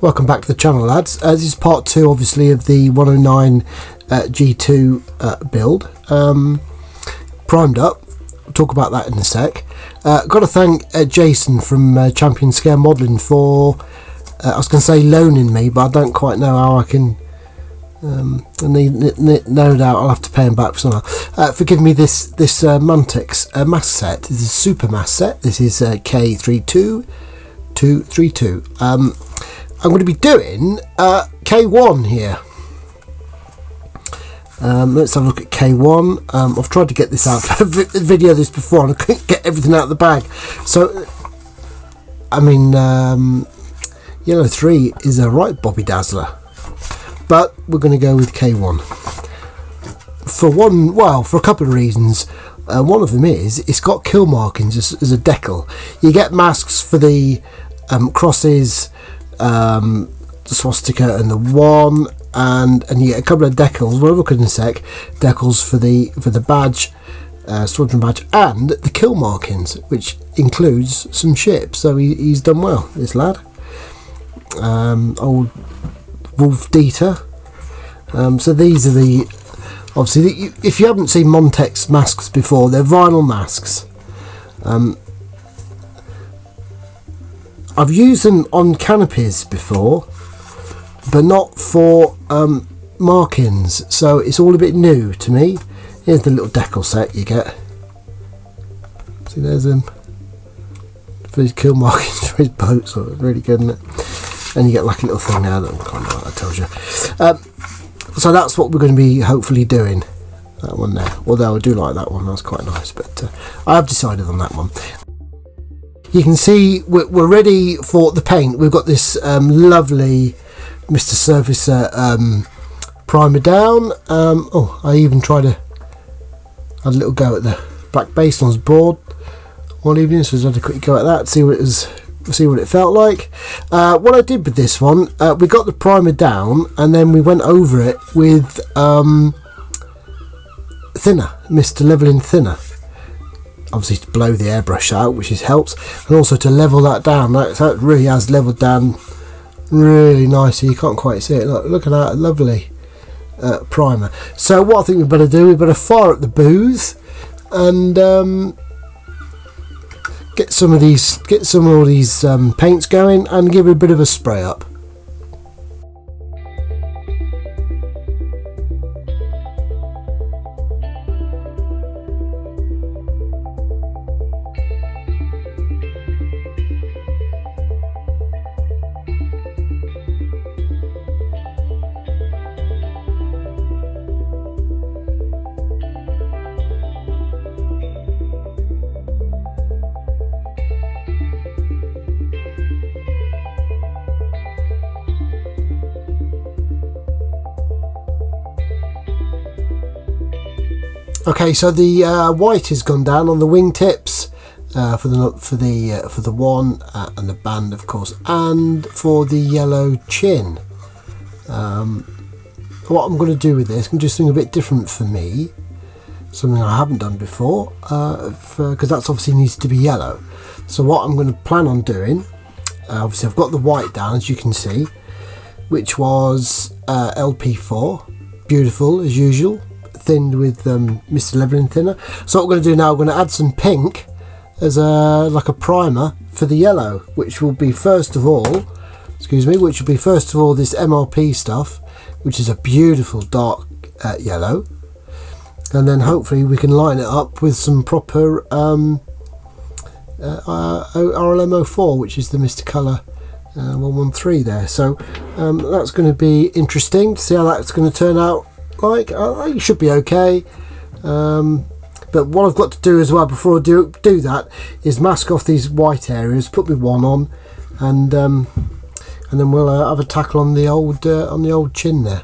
Welcome back to the channel, lads. This is part 2 obviously of the 109 G2 build, primed up. We'll talk about that in a sec. Got to thank Jason from Champion Scale Modelling for I was going to say loaning me, but I don't quite know how I can no doubt I'll have to pay him back for somehow. For giving me this Montex Mask set. This is a super mask set. This is K32232. I'm going to be doing K1 here. Let's have a look at K1. I've tried to get this out, video this before, and I couldn't get everything out of the bag. So, I mean, Yellow 3 is a right Bobby Dazzler, but we're going to go with K1 for a couple of reasons. One of them is it's got kill markings as a decal. You get masks for the crosses, the swastika and the one, and you get a couple of decals. We'll look in a sec. Decals for the badge, squadron badge, and the kill markings, which includes some ships. So he's done well, this lad. Old Wolf Dieter. So these are the obviously if you haven't seen Montex masks before, they're vinyl masks. I've used them on canopies before, but not for markings, so it's all a bit new to me. Here's the little decal set you get. See, there's them for his kill markings for his boats. So it's really good, isn't it? And you get like a little thing now that tells you. So that's what we're going to be hopefully doing. That one there. Although I do like that one, that's quite nice. But I have decided on that one. You can see we're ready for the paint. We've got this lovely Mr. Surfacer primer down. Oh, I even tried had a little go at the black base on his board one evening, so I had a quick go at that, see what it felt like. What I did with this one, we got the primer down and then we went over it with thinner, Mr. Leveling Thinner. Obviously to blow the airbrush out, which helps, and also to level that down. That really has leveled down really nicely. You can't quite see it. Look at that lovely primer. So what I think we better do, we better fire up the booth and get some of these paints going and give it a bit of a spray up. Okay, so the white has gone down on the wingtips for the one and the band, of course, and for the yellow chin. What I'm going to do with this, I'm going to do something a bit different for me, something I haven't done before, because that's obviously needs to be yellow. So what I'm going to plan on doing, obviously I've got the white down, as you can see, which was LP4, beautiful as usual, thinned with Mr. Leveling Thinner. So what we're going to do now, we're going to add some pink as like a primer for the yellow, which will be first of all this MRP stuff, which is a beautiful dark yellow, and then hopefully we can line it up with some proper RLM04, which is the Mr. Colour 113 there. So that's going to be interesting to see how that's going to turn out. Like, I think it should be okay, but what I've got to do as well before I do that is mask off these white areas, put my one on, and then we'll have a tackle on the old chin there.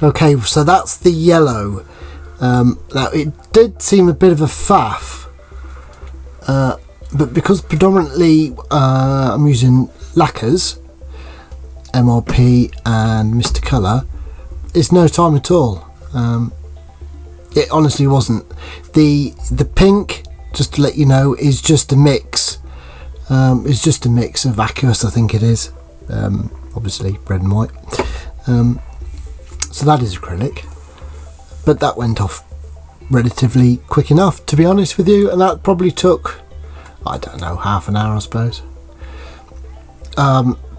Okay, so that's the yellow. Now it did seem a bit of a faff, but because predominantly I'm using lacquers, MRP and Mr. Colour, it's no time at all. It honestly wasn't. The pink, just to let you know, is just a mix. It's just a mix of aqueous, I think it is. Obviously red and white. So that is acrylic, but that went off relatively quick enough, to be honest with you, and that probably took, I don't know, half an hour, I suppose.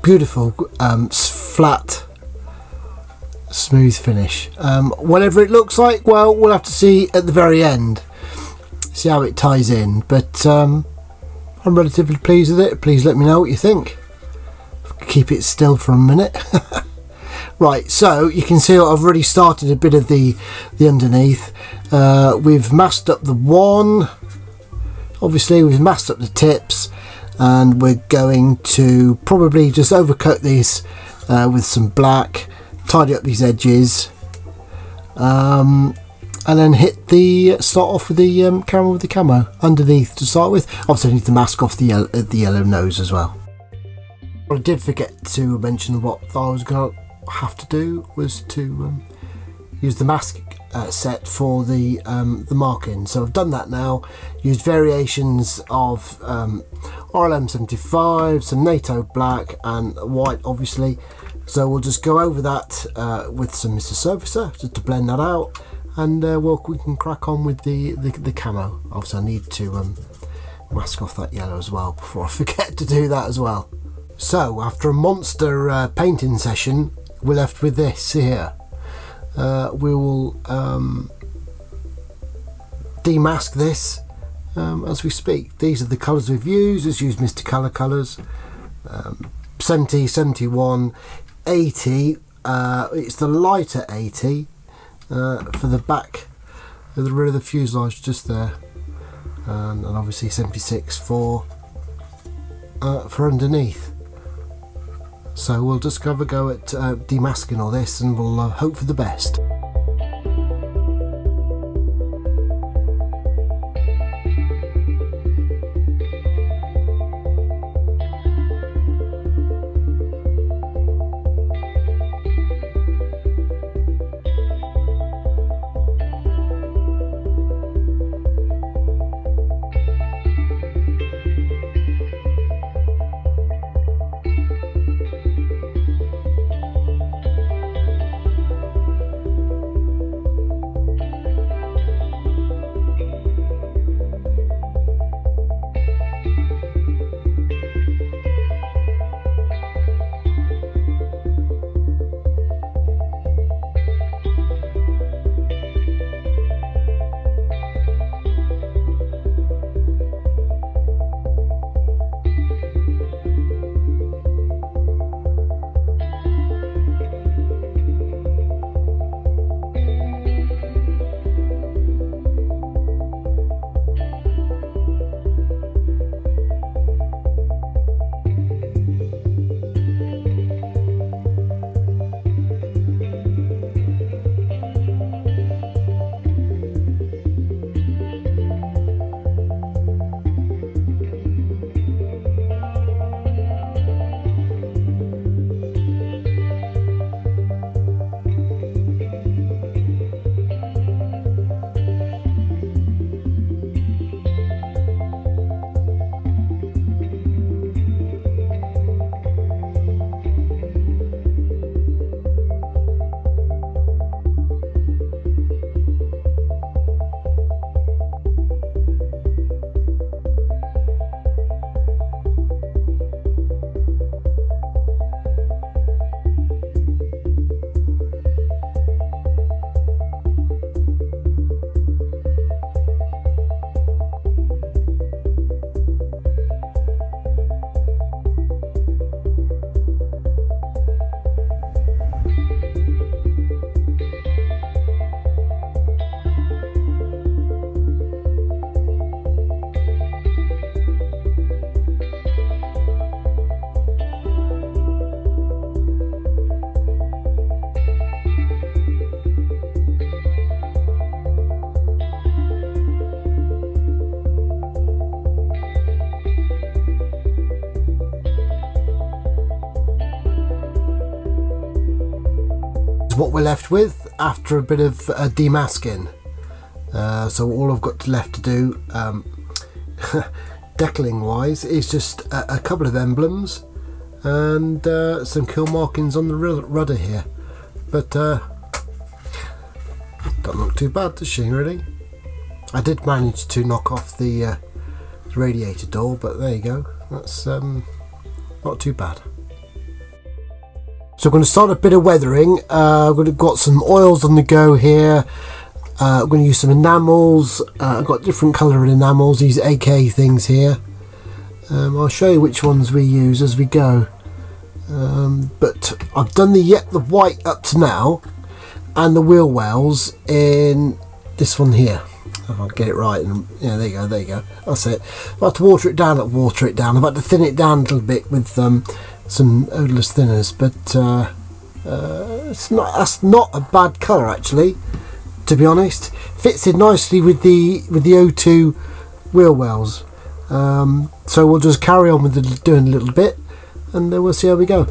Beautiful, flat, smooth finish. Whatever it looks like, well, we'll have to see at the very end, see how it ties in, but I'm relatively pleased with it. Please let me know what you think. Keep it still for a minute. Right, so you can see I've already started a bit of the underneath. We've masked up the one, obviously we've masked up the tips, and we're going to probably just overcoat these with some black, tidy up these edges, and then start off with the camera with the camo underneath to start with. Obviously I need to mask off the yellow nose as well. What I did forget to mention, what I was going to have to do was to use the mask set for the marking. So I've done that now, used variations of RLM 75, some NATO black and white obviously, so we'll just go over that with some Mr. Surfacer just to blend that out, and we can crack on with the camo. Obviously I need to mask off that yellow as well before I forget to do that as well. So after a monster painting session, we're left with this here. We will demask this as we speak. These are the colours we've used. Let's use Mr. Colour colours. 70, 71, 80. It's the lighter 80 for the back of the rear of the fuselage, just there, and obviously 76 for underneath. So we'll just have a go at demasking all this, and we'll hope for the best. what we're left with after a bit of demasking. So all I've got left to do decaling wise is just a couple of emblems and some kill markings on the rudder here, but don't look too bad, does she really? I did manage to knock off the radiator door, but there you go, that's not too bad. So I'm going to start a bit of weathering. I've got some oils on the go here. I'm going to use some enamels. I've got different colour enamels, these AK things here. I'll show you which ones we use as we go. But I've done the white up to now, and the wheel wells in this one here. If I get it right, and yeah, there you go, that's it. I've had to water it down. I've had to thin it down a little bit with some odourless thinners, but that's not a bad colour actually, to be honest. Fits in nicely with the O2 wheel wells. So we'll just carry on with doing a little bit, and we'll see how we go.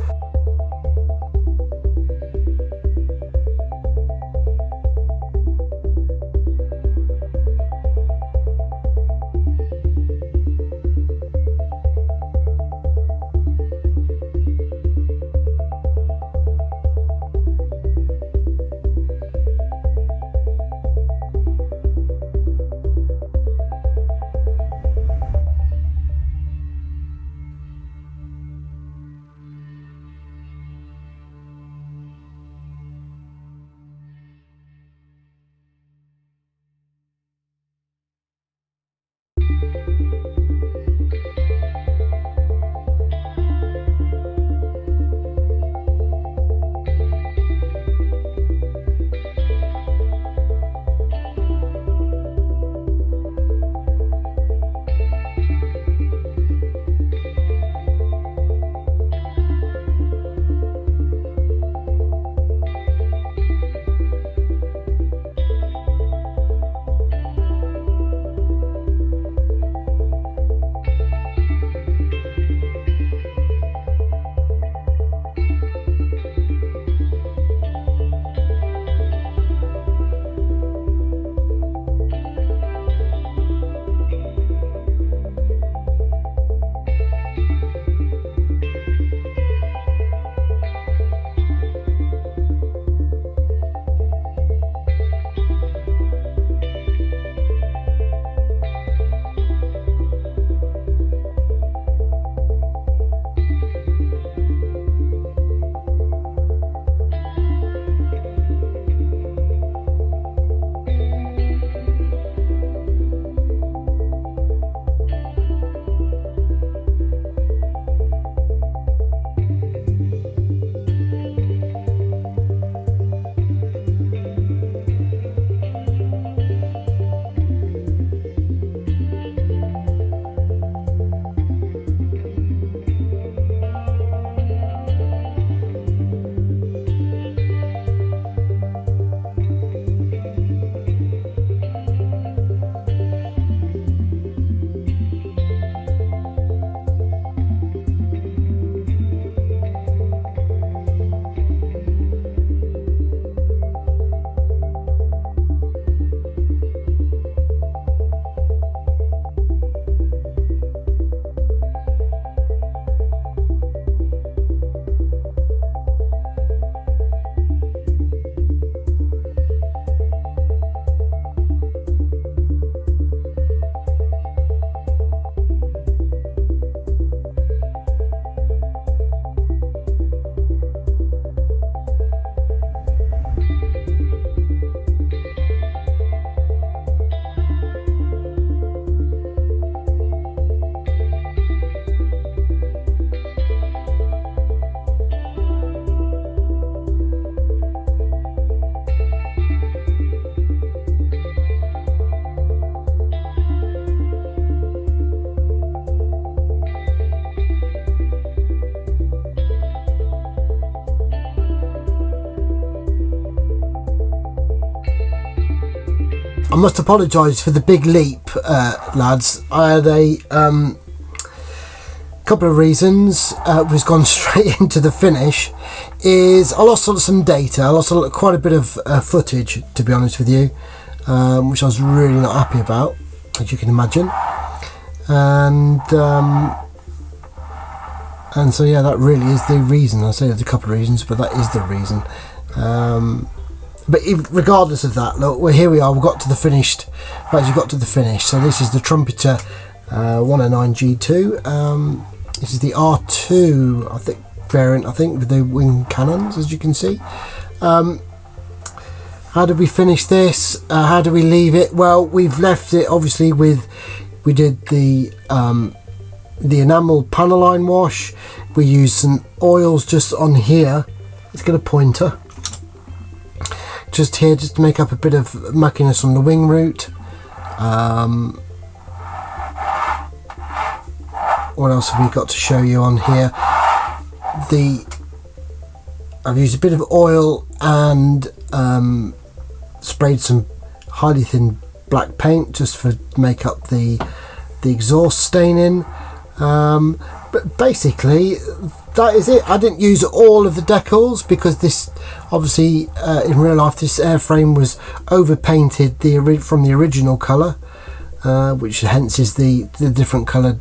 I must apologise for the big leap, lads. I had a Couple of reasons. We've gone straight into the finish. Is I lost some data. I lost quite a bit of footage, to be honest with you, which I was really not happy about, as you can imagine. And so yeah, that really is the reason. I say there's a couple of reasons, but that is the reason. But regardless of that, look, well, here we are. We've got to the finished. Right, you got to the finish. So this is the Trumpeter 109 G2. This is the R2, I think, variant. I think with the wing cannons, as you can see. How did we finish this? How do we leave it? Well, we've left it obviously with. We did the enamel panel line wash. We used some oils just on here. Let's get a pointer. Just here, just to make up a bit of muckiness on the wing root. What else have we got to show you on here? I've used a bit of oil and sprayed some highly thin black paint just for make up the exhaust staining. But basically that is it. I didn't use all of the decals because this obviously in real life this airframe was over painted from the original colour, which hence is the different coloured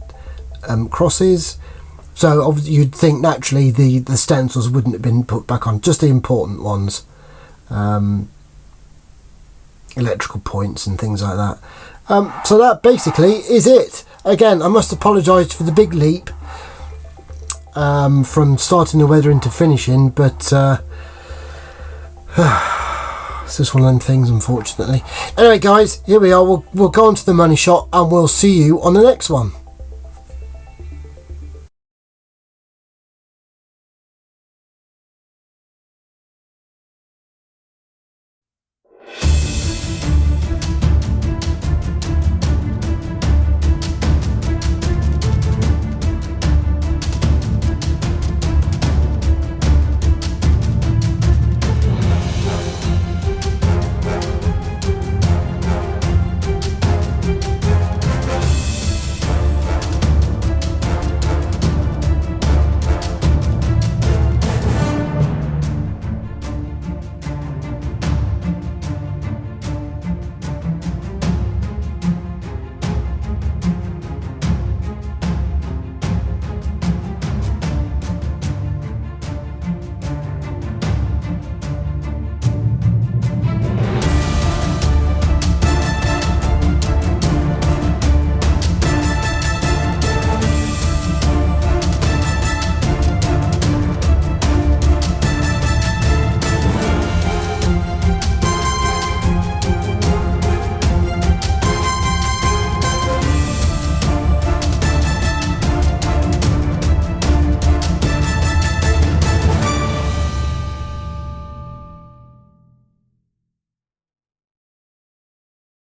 crosses. So obviously you'd think naturally the stencils wouldn't have been put back on, just the important ones, electrical points and things like that. So that basically is it. Again, I must apologise for the big leap from starting the weathering to finishing, but it's just one of them things, unfortunately. Anyway guys, here we are. We'll go on to the money shot and we'll see you on the next one.